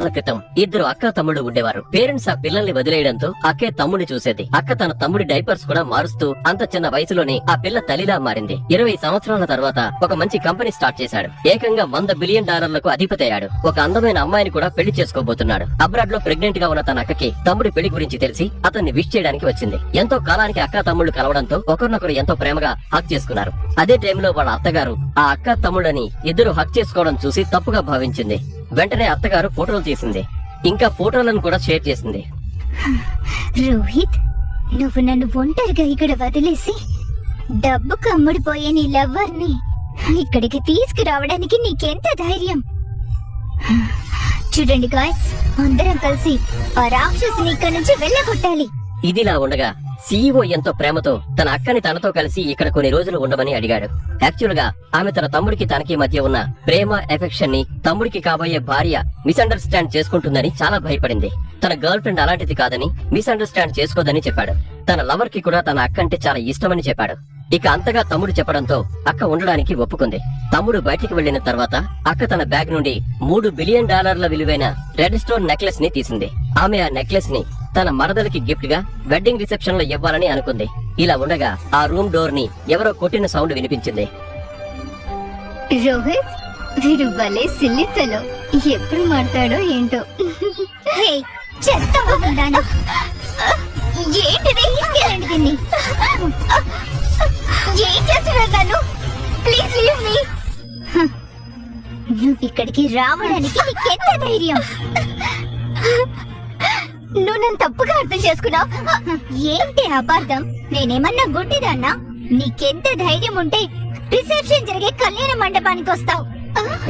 సంవత్సరాల క్రితం ఇద్దరు అక్క తమ్ముడు ఉండేవారు. పేరెంట్స్ ఆ పిల్లల్ని వదిలేయడంతో అక్కే తమ్ముడిని చూసేది. అక్క తన తమ్ముడి డైపర్స్ కూడా మారుస్తూ అంత చిన్న వయసులోనే ఆ పిల్ల తల్లిలా మారింది. 20 సంవత్సరాల తర్వాత ఒక మంచి కంపెనీ స్టార్ట్ చేశాడు. ఏకంగా $100 బిలియన్ అధిపతి అయ్యాడు. ఒక అందమైన అమ్మాయిని కూడా పెళ్లి చేసుకోబోతున్నాడు. అబ్రాడ్ లో ప్రెగ్నెంట్ గా ఉన్న తన అక్కకి తమ్ముడి పెళ్లి గురించి తెలిసి అతన్ని విష్ చేయడానికి వచ్చింది. ఎంతో కాలానికి అక్క తమ్ముళ్ళు కలవడంతో ఒకరినొకరు ఎంతో ప్రేమగా హక్ చేసుకున్నారు. అదే టైంలో వాళ్ళ అత్తగారు ఆ అక్క తమ్ముడని ఇద్దరు హక్ చేసుకోవడం చూసి తప్పుగా భావించింది. వెంటనే అత్తగారు ఫోటోలు తీసింది. ఇంకా ఫోటోలను కూడా షేర్ చేసింది. రోహిత్, నువ్వు నన్ను ఒంటరిగా ఇక్కడ వదిలేసి డబ్బు కమ్ముడిపోయే నీ లవ్వర్ని ఇక్కడికి తీసుకురావడానికి నీకెంత ధైర్యం? చూడండి గాయ్స్, అందరం కలిసి ఆ రాక్షసుని ఇక్కడ నుంచి వెళ్ళగొట్టాలి. ఇదిలా ఉండగా సీఈఓ ఎంతో ప్రేమతో తన అక్కని తనతో కలిసి ఇక్కడ కొన్ని రోజులు ఉండమని అడిగాడు. యాక్చువల్ గా ఆమె తన తమ్ముడికి తనకి మధ్య ఉన్న ప్రేమ ఎఫెక్షన్ ని తమ్ముడికి కాబోయే భార్య మిస్అండర్స్టాండ్ చేసుకుంటుందని చాలా భయపడింది. తన గర్ల్ ఫ్రెండ్ అలాంటిది కాదని, మిస్అండర్స్టాండ్ చేసుకోదని చెప్పాడు. తన లవర్ కి కూడా తన అక్క అంటే చాలా ఇష్టమని చెప్పాడు. ఇక అంతగా తమ్ముడు చెప్పడంతో అక్క ఉండడానికి ఒప్పుకుంది. తమ్ముడు బయటికి వెళ్లిన తర్వాత అక్క తన బ్యాగ్ నుండి $3 బిలియన్ విలువైన రెడ్ స్టోన్ నెక్లెస్ ని తీసింది. ఆమె ఆ నెక్లెస్ ని తన మరదలికి గిఫ్ట్ గా వెడ్డింగ్ రిసెప్షన్ లో ఇవ్వాలని అనుకుంది. ఇలా ఉండగా ఆ రూమ్ డోర్ ని ఎవరో కొట్టిన సౌండ్ వినిపించింది. రోహిత్, వీడు భలే సిల్లీ ఫెలో, ఎప్పుడు మాట్లాడో ఏంటో. హే, చెత్త మొహందానా, ఏంటిది? తీసుకెళ్ళండి దీన్ని. ఏం చేస్తున్నారు నన్ను? ప్లీజ్ లీవ్ మీ. నువ్వు ఇక్కడికి రావడానికి నీకెంత ధైర్యం? నువ్వు నన్ను తప్పుగా అర్థం చేసుకున్నావు. ఏంటి అపార్థం? నేనేమన్నా గుడ్డిదాన్నా? నీకెంత ధైర్యం ఉంటే రిసెప్షన్ జరిగే కళ్యాణ మండపానికి వస్తావు?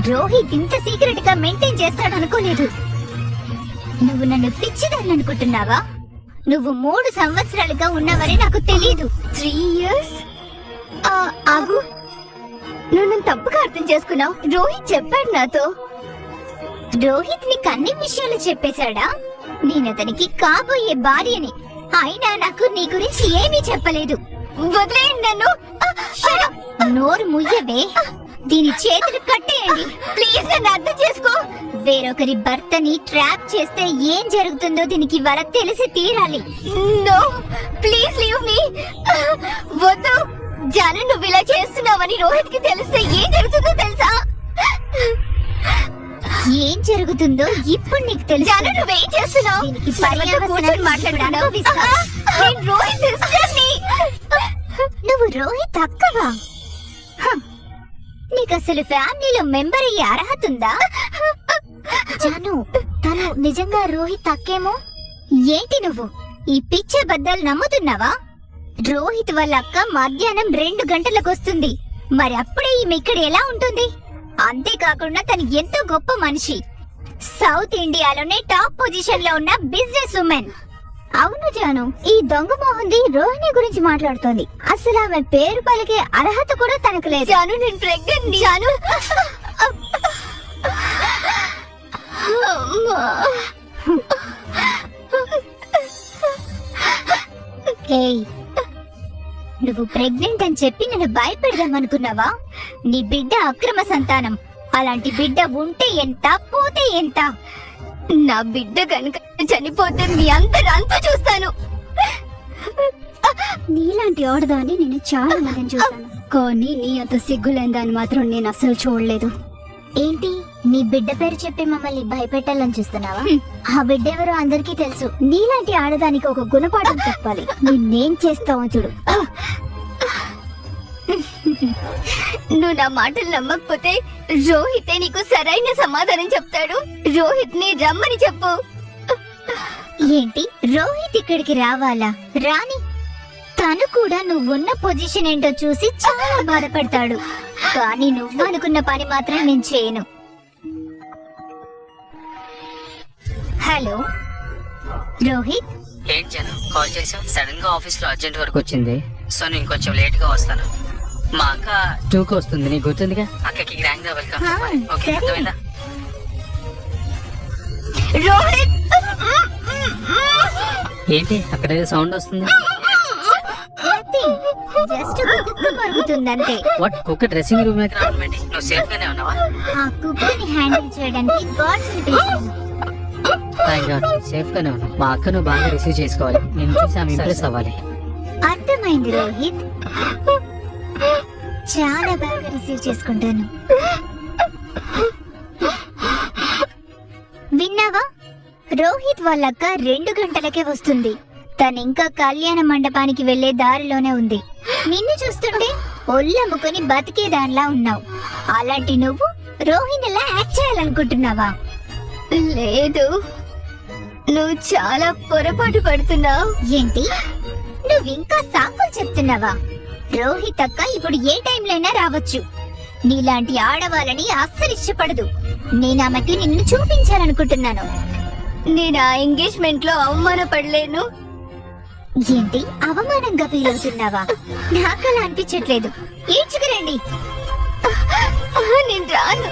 రోహిత్ ఇంత సీక్రెట్ గా మెయింటైన్ చేస్తాడు అనుకోలేదు. నువ్వు నన్ను పిచ్చిదాన్ని అనుకుంటున్నావా? నువ్వు 3 సంవత్సరాలుగా ఉన్నవని నాకు తెలీదు. 3 years? ఆగు, నువ్వు నన్ను తప్పుగా అర్థం చేసుకున్నావు. రోహిత్ చెప్పాడు నాతో. రోహిత్ నీకు అన్ని విషయాలు చెప్పేశాడా? నేను అతనికి కాబోయే భార్యని. అయినా నాకు నీ గురించి ఏమీ చెప్పలేదు. వదిలేయండి నన్ను. నోరు ముయ్యవే. దీని చేతులు కట్టేయండి. ప్లీజ్ నన్ను అర్థం చేసుకో. వేరొకరి భర్తని ట్రాప్ చేస్తే ఏం జరుగుతుందో దీనికి ఇవాళ తెలిసి తీరాలి. No, please leave me. వద్దు జాను, నువ్వు ఇలా చేస్తున్నావని రోహిత్ కి తెలిస్తే ఏం జరుగుతుందో తెలుసా? ఏం జరుగుతుందో ఇప్పుడు నీకు తెలుసు. జాను, నువ్వేం చేస్తున్నావు? నువ్వు రోహిత్ అక్కవా? నీకు అసలు ఫ్యామిలీలో మెంబర్ అయ్యే అర్హత ఉందా? జాను, తను నిజంగా రోహిత్ అక్కేమో. ఏంటి నువ్వు ఈ పిచ్చే బద్దలు నమ్ముతున్నావా? రోహిత్ వాళ్ళ అక్క మధ్యాహ్నం 2 గంటలకు వస్తుంది. మరి అప్పుడే ఈమె ఇక్కడ ఎలా ఉంటుంది? అంతేకాకుండా తను ఎంతో గొప్ప మనిషి. సౌత్ ఇండియాలోనే టాప్ పొజిషన్ లో ఉన్న బిజినెస్ ఉమెన్. అవును జాను, ఈ దొంగ మోహంది రోహిణి గురించి మాట్లాడుతోంది. అసలు ఆమె పేరు పలికే అర్హత కూడా తనకు లేదు. జాను, నేను ప్రెగ్నెంట్. జాను, ఏయ్, నువ్వు ప్రెగ్నెంట్ అని చెప్పి నన్ను భయపెడదాం అనుకున్నావా? నీ బిడ్డ అక్రమ సంతానం. అలాంటి బిడ్డ ఉంటే ఎంత, పోతే ఎంత? నా బిడ్డ కనుక చనిపోతే మీ అందరూ అంతా చూస్తాను. నీలాంటి ఆడదాన్ని నేను చాలా మందిని చూస్తాను, కానీ నీ అంత సిగ్గులేని మాత్రం నేను అసలు చూడలేదు. ఏంటి, నీ బిడ్డ పేరు చెప్పి మమ్మల్ని భయపెట్టాలని చూస్తున్నావా? ఆ బిడ్డ ఎవరో అందరికీ తెలుసు. నీలాంటి ఆడదానికి ఒక గుణపాఠం చెప్పాలి. నేనేం చేస్తావో చూడు. నువ్వు నా మాటలు నమ్మకపోతే రోహితే నీకు సరైన సమాధానం చెప్తాడు. రోహిత్ ని రమ్మని చెప్పు. ఏంటి, రోహిత్ ఇక్కడికి రావాలా? రాని. తను కూడా నువ్వున్న పొజిషన్ ఏంటో చూసి చాలా బాధపడతాడు. కానీ నువ్వు అనుకున్న పని మాత్రం నేను చేయను. హలో రోహిత్. ఏంటి జాను, కాల్ చేసావు? సడన్ గా ఆఫీస్ లో అర్జెంట్ వర్క్ వచ్చింది, సో నేను కొంచెం లేట్ గా వస్తాను. మా అక్క 2కి వస్తుంది, నీకు గుర్తుందిగా? అక్కకి గ్రాండ్ గా వెల్కమ్ చెప్పాలి. ఓకే, అర్థమైందా? రోహిత్, ఏంటి అక్కడ ఏదో సౌండ్ వస్తుంది? జస్ట్ కుక్క మరుగుతుందంటే. వాట్, కుక్క డ్రెస్సింగ్ రూమ్ లోకి రావడం ఏంటి? నువ్వు సేఫ్ గానే ఉన్నావా? ఆ కుక్కని హ్యాండిల్ చేయడానికి గార్డ్స్ ని పిలిచాను. సేఫ్ గానే ఉన్నా. మా అక్కను బాగా రిసీవ్ చేసుకోవాలి. నేను చూసి ఆమె ఇంప్రెస్ అవ్వాలి. అర్థమైంది రోహిత్, చాలా బాగా రిసీవ్ చేసుకుంటాను. విన్నావా, రోహిత్ వాళ్ళక్క 2 గంటలకే వస్తుంది. తనింకా కళ్యాణ మండపానికి వెళ్లే దారిలోనే ఉంది. నిన్ను చూస్తుంటే ఒళ్ళమ్ముకొని బతికేదానిలా ఉన్నావు. అలాంటి నువ్వు రోహిణిలా యాక్ట్ చేయాలనుకుంటున్నావా? లేదు, నువ్వు చాలా పొరపాటు పడుతున్నావు. ఏంటి, నువ్వు ఇంకా సాకులు చెప్తున్నావా? రోహిత్ అక్క ఇప్పుడు ఏ టైంలోనైనా రావచ్చు. నీలాంటి ఆడవాళ్ళని అస్సలు ఇష్టపడదు. నేను ఆమెకి నిన్ను చూపించాలనుకుంటున్నాను. నేను ఆ ఎంగేజ్మెంట్ లో అవమానపడలేను. ఏంటి, అవమానంగా ఫీల్ అవుతున్నావా? నాకు అలా అనిపించట్లేదు. ఏడ్చుకురండి. నేను రాను.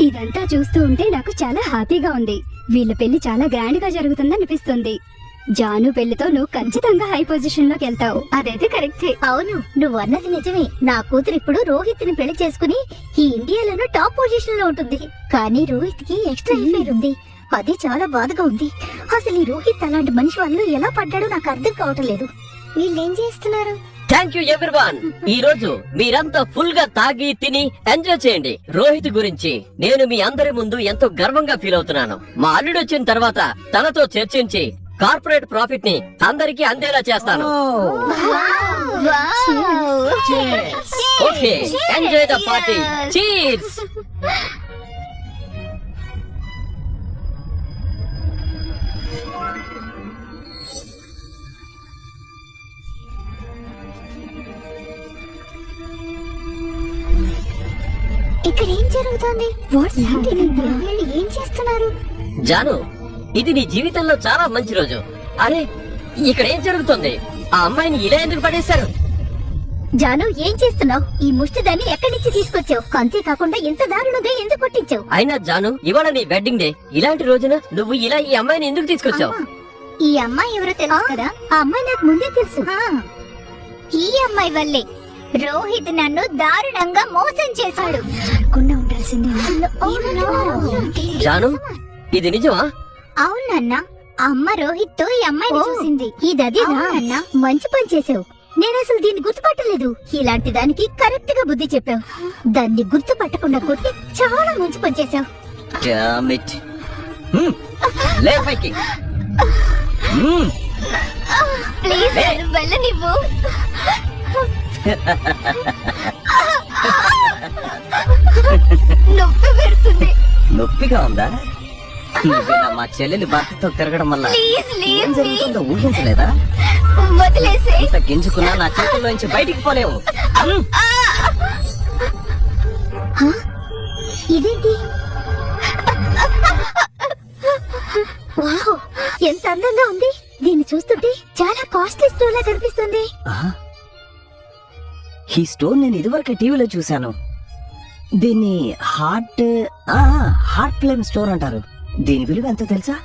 ఇదంతా చూస్తూ ఉంటే నాకు చాలా హ్యాపీగా ఉంది. వీళ్ళ పెళ్లి చాలా గ్రాండ్ గా జరుగుతుంది అనిపిస్తుంది. జాను పెళ్లితో నువ్వు ఖచ్చితంగా హై పొజిషన్ లోకి వెళ్తావు. అదైతే కరెక్టే. అవును, నువ్వు అన్నది నిజమే. నా కూతురు ఇప్పుడు రోహిత్ ని పెళ్లి చేసుకుని ఈ ఇండియాలోనూ టాప్ పొజిషన్ లో ఉంటుంది. కానీ రోహిత్ కి ఎక్స్ట్రా అఫైర్ ఉంది. అది చాలా బాధగా ఉంది. అసలు ఈ రోహిత్ అలాంటి మనిషి వాళ్ళు ఎలా పడ్డాడో నాకు అర్థం కావటం లేదు. వీళ్ళేం చేస్తున్నారు? Thank you everyone. ఈ రోజు మీరంతా ఫుల్ గా తాగి తిని ఎంజాయ్ చేయండి. రోహిత్ గురించి నేను మీ అందరి ముందు ఎంతో గర్వంగా ఫీల్ అవుతున్నాను. మా అల్లుడు వచ్చిన తర్వాత తనతో చర్చించి కార్పొరేట్ ప్రాఫిట్ ని అందరికీ అందేలా చేస్తాను. Okay, enjoy the party. Cheers. ఇక్కడ ఏం జరుగుతుంది? వీళ్ళు ఏం చేస్తున్నారు? జాను, ఇది నీ జీవితంలో చాలా మంచి రోజు. అరే, ఇక్కడ ఏం జరుగుతుంది? ఆ అమ్మాయిని ఇలా ఎందుకు పడేశారు? జాను, ఏం చేస్తున్నావు? ఈ ముష్టిదాన్ని ఎక్కడి నుంచి తీసుకొచ్చావు? అంతేకాకుండా ఇంత దారుణంగా ఎందుకు కొట్టించావు? అయినా జాను, ఇవాళ నీ వెడ్డింగ్ డే. ఇలాంటి రోజున నువ్వు ఇలా ఈ అమ్మాయిని ఎందుకు తీసుకొచ్చావు? ఈ అమ్మాయి ఎవరో తెలుసు కదా? ఆ అమ్మాయి నాకు ముందే తెలుసు. ఈ అమ్మాయి వల్లే రోహిత్ నన్ను దారుణంగా మోసం చేశాడు. జరగకుండా ఉండాల్సిందే. జాను, ఇది నిజమా? అవునన్నా, అమ్మ రోహిత్ తో ఈ అమ్మాయిని చూసింది. ఇదది అన్నా, మంచి పని చేసావు. నేను అసలు దీన్ని గుర్తుపట్టలేదు. ఇలాంటి దానికి కరెక్ట్ గా బుద్ధి చెప్పావు. దాన్ని గుర్తుపట్టకుండా కొట్టి చాలా మంచి పని చేసావు. Damn it. లే పైకి. ప్లీజ్ వెళ్ళనివ్వు. నొప్పి పెడుతుంది. నొప్పిగా ఉందా? నువ్వేనా మా చెల్లెలి భర్తతో తిరగడం వల్ల ఏం జరుగుతుందో ఊహించలేదా? వదిలేసే. ఇంత గింజుకున్నా నా చేతుల్లో నుంచి బయటికి పోలేవు. ఇదేంటి? వావ్, ఎంత అందంగా ఉంది. దీన్ని చూస్తుంటే చాలా కాస్ట్లీ స్టోర్ లా కనిపిస్తుంది. ఈ స్టోన్ నేను ఇదివరకు టీవీలో చూశాను. దీన్ని హార్ట్ ఫ్లేమ్ స్టోర్ అంటారు. దీని విలువ ఎంతో తెలుసా?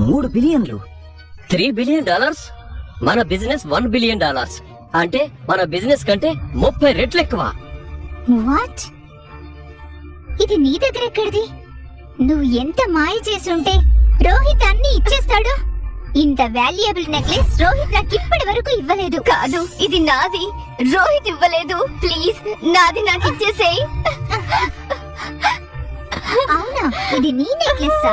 3 బిలియన్లు. $3 బిలియన్. మన బిజినెస్ $1 బిలియన్. అంటే మన బిజినెస్ కంటే 30 రెట్లు ఎక్కువ. వాట్? ఇది నీ దగ్గర ఎక్కడిది? నువ్వు ఎంత మాయ చేసి ఉంటే రోహిత్ అన్ని ఇచ్చేస్తాడు. ఇంత వాల్యుయబుల్ నెక్లెస్ రోహిత్ నాకు ఇప్పటి వరకు ఇవ్వలేదు. కాదు, ఇది నాది. రోహిత్ ఇవ్వలేదు. ప్లీజ్ నాది నాకు ఇచ్చేసేయ్. అవునా, ఇది నీ నెక్లెస్?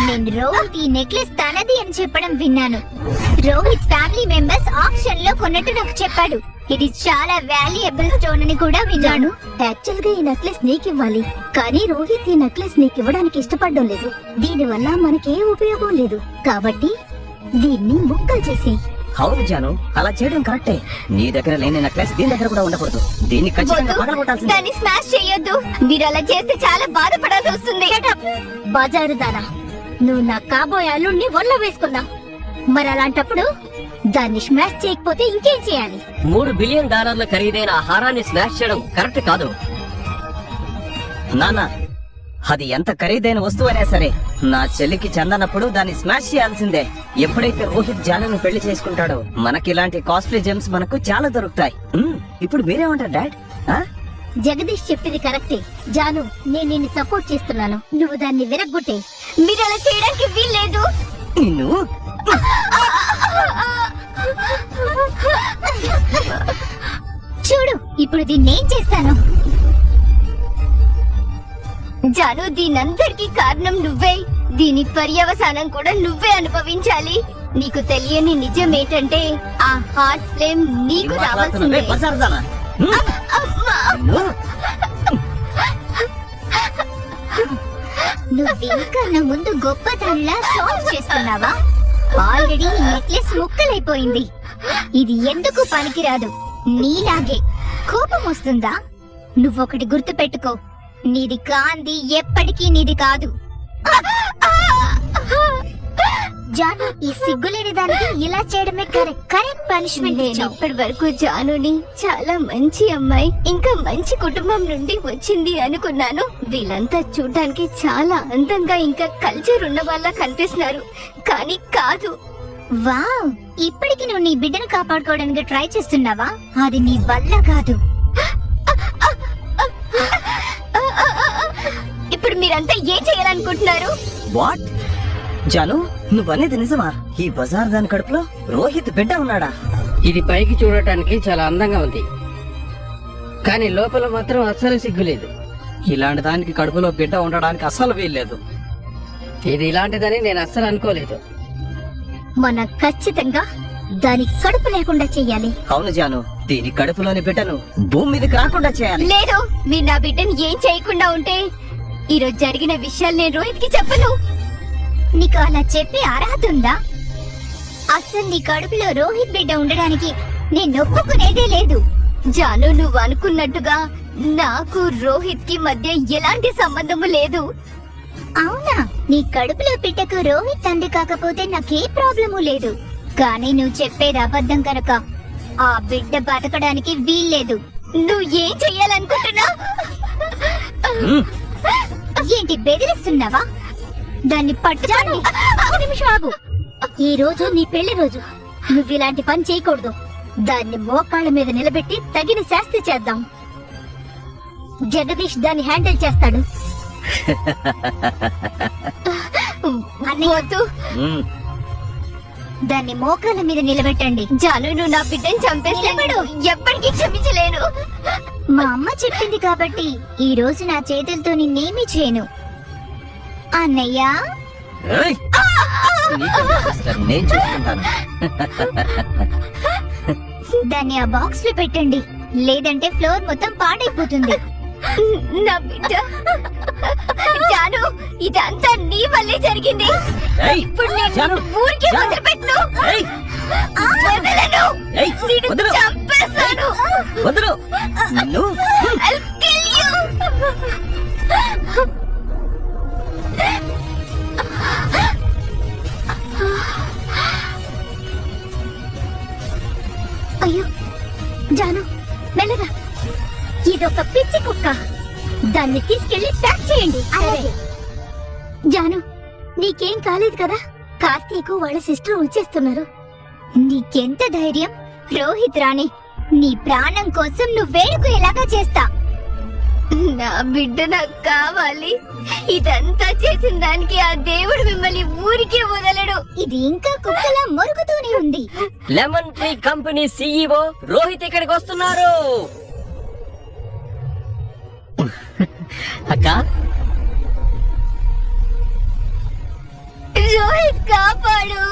నేను రోహిత్ ఈ నెక్లెస్ తనది అని చెప్పడం విన్నాను. రోహిత్ ఫ్యామిలీ మెంబర్స్ ఆక్షన్ లో కొన్నట్టు నాకు చెప్పాడు. ఇది చాలా వాల్యుయబుల్ స్టోన్ అని కూడా విన్నాను. యాక్చువల్ గా ఈ నెక్లెస్ నీకివ్వాలి, కానీ రోహిత్ ఈ నెక్లెస్ నీకు ఇవ్వడానికి ఇష్టపడడం లేదు. దీని వల్ల మనకే ఉపయోగం లేదు. కాబట్టి దీన్ని ముక్కలు చేసి. అవును జాను, అలా చేయడం కరెక్టే. నీ దగ్గర లేని నెక్లెస్ దీని దగ్గర కూడా ఉండకూడదు. దీన్ని ఖచ్చితంగా పగలగొట్టాల్సిందే. దాన్ని స్మాష్ చేయొద్దు. మీరు అలా చేస్తే చాలా బాధపడాల్సి వస్తుంది. బజారు దానా, నువ్వు నా కాబోయే అల్లుడిని ఒళ్ళో వేసుకున్నావు. మరి అలాంటప్పుడు దాన్ని స్మాష్ చేయకపోతే ఇంకేం చేయాలి? $3 బిలియన్ ఖరీదైన ఆ హారాన్ని స్మాష్ చేయడం కరెక్ట్ కాదు. నాన్న, అది ఎంత ఖరీదైన వస్తువైనా సరే నా చెల్లికి చెందనప్పుడు దాన్ని స్మాష్ చేయాల్సిందే. ఎప్పుడైతే రోహిత్ జానును పెళ్లి చేసుకుంటాడో మనకి ఇలాంటి కాస్ట్లీ జెమ్స్ మనకు చాలా దొరుకుతాయి. ఇప్పుడు మీరేమంటారు డాడ్? జగదీష్ చెప్పింది కరెక్టే. జాను, నేను నిన్ను సపోర్ట్ చేస్తున్నాను. నువ్వు దాన్ని విరగ్గొట్టే. మీరు అలా చేయడానికి వీల్లేదు. నిన్ను చూడు, ఇప్పుడు దీన్ని ఏం చేస్తాను. జాను, దీనందరికీ కారణం నువ్వే. దీని పర్యవసానం కూడా నువ్వే అనుభవించాలి. నీకు తెలియని నిజం ఏంటంటే ఆ హార్ట్ ఫ్లేమ్ నీకు రావాల్సిందే. బజార్దానా? నువ్వింకా నా ముందు గొప్పతనంలా షాప్ చేస్తున్నావా? ఆల్రెడీ ఈ నెక్లెస్ ముక్కలైపోయింది. ఇది ఎందుకు పనికిరాదు. నీలాగే కోపం వస్తుందా? నువ్వొకటి గుర్తు పెట్టుకో, నీది కాంది ఎప్పటికీ నీది కాదు. జాను, ఈ సిగ్గులేని దానికి ఇలా చేయడమే కరెక్ట్ పనిష్మెంట్. నేను ఇప్పటి వరకు జానుని చాలా మంచి అమ్మాయి, ఇంకా మంచి కుటుంబం నుండి వచ్చింది అనుకున్నాను. వీళ్ళంతా చూడడానికి చాలా అందంగా ఇంకా కల్చర్ ఉన్న వాళ్ళ కనిపిస్తున్నారు, కానీ కాదు. వావ్, ఇప్పటికి నువ్వు నీ బిడ్డను కాపాడుకోవడానికి ట్రై చేస్తున్నావా? అది నీ వల్ల కాదు. ఇప్పుడు మీరంతా ఏం చేయాలనుకుంటున్నారు? వాట్? జాను, నువ్వనేది నిజమా? ఈ బజార్ దాని కడుపులో రోహిత్ బిడ్డ ఉన్నాడా? ఇది పైకి చూడటానికి చాలా అందంగా ఉంది, కానీ లోపల మాత్రం అస్సలు సిగ్గులేదు. ఇలాంటి దానికి కడుపులో బిడ్డ ఉండడానికి అస్సలు వీల్లేదు. ఇది ఇలాంటిదని నేను అస్సలు అనుకోలేదు. మనం ఖచ్చితంగా దాని కడుపు లేకుండా చెయ్యాలి. అవును జాను, దీని కడుపులోని బిడ్డను భూమి మీదకి రాకుండా చేయాలి. లేదు, మీరు నా బిడ్డను ఏం చేయకుండా ఉంటే ఈరోజు జరిగిన విషయాలు నేను రోహిత్ కి చెప్పను. నీకు అలా చెప్పే అర్హత ఉందా? అసలు నీ కడుపులో రోహిత్ బిడ్డ ఉండడానికి నేను ఒప్పుకునేదే లేదు. జాను, నువ్వు అనుకున్నట్టుగా నాకు రోహిత్ కి మధ్య ఎలాంటి సంబంధము లేదు. అవునా? నీ కడుపులో బిడ్డకు రోహిత్ తండ్రి కాకపోతే నాకే ప్రాబ్లము లేదు, కానీ నువ్వు చెప్పేది అబద్ధం కనుక ఆ బిడ్డ బతకడానికి వీల్లేదు. నువ్వు ఏం చెయ్యాలనుకుంటున్నా? ఏంటి బెదిరిస్తున్నావా? దాన్ని పట్టుకోండి. ఒక నిమిషం ఆగు. ఈ రోజు నీ పెళ్లి రోజు. నువ్వు ఇలాంటి పని చేయకూడదు. దాన్ని మోకాళ్ళ మీద నిలబెట్టి తగిన శాస్తి చేద్దాం. జగదీష్ దాన్ని హ్యాండిల్ చేస్తాడు. వద్దు, దాన్ని మోకాళ్ళ మీద నిలబెట్టండి. జాను, నువ్వు నా బిడ్డని చంపేస్తాడు. ఎప్పటికీ క్షమించలేను. మా అమ్మ చెప్పింది కాబట్టి ఈ రోజు నా చేతులతో నిన్నేమీ చేయను. అన్నయ్య, ఏయ్! నీకెందుకు చేస్తారు? నేను చూసుకుంటాను. దాన్ని ఆ బాక్స్ లో పెట్టండి, లేదంటే ఫ్లోర్ మొత్తం పాడైపోతుంది. నా బిడ్డ జాను, ఇదంతా నీ వల్లే జరిగింది. ఏయ్! ఇప్పుడు నేను జాను! ఊరికే జాను! వదిలిపెట్టను. ఏయ్! వదలను. ఏయ్! నిన్ను వదలు! చంపేస్తాను. వదలు! నిన్ను I'll kill you. అయ్యో జాను, మెల్లగా. ఇదొక పిచ్చి కుక్క. దాన్ని తీసుకెళ్లి ప్యాక్ చేయండి. జాను, నీకేం కాలేదు కదా? కార్తీక్ వాళ్ళ సిస్టర్ వచ్చేస్తున్నారు. నీకెంత ధైర్యం? రోహిత్ రాణి, నీ ప్రాణం కోసం నువ్వు వేడుకు ఎలాగా చేస్తా? నా బిడ్డ నాకు కావాలి. ఇదంతా చేసిన దానికి ఆ దేవుడు మిమ్మల్ని ఊరికే వదలడు. ఇది ఇంకా కుక్కలా మరుగుతూనే ఉంది. Lemon tree company CEO Rohit ఇక్కడికి వస్తున్నారు. అక్క, రోహిత్ కాపాడు.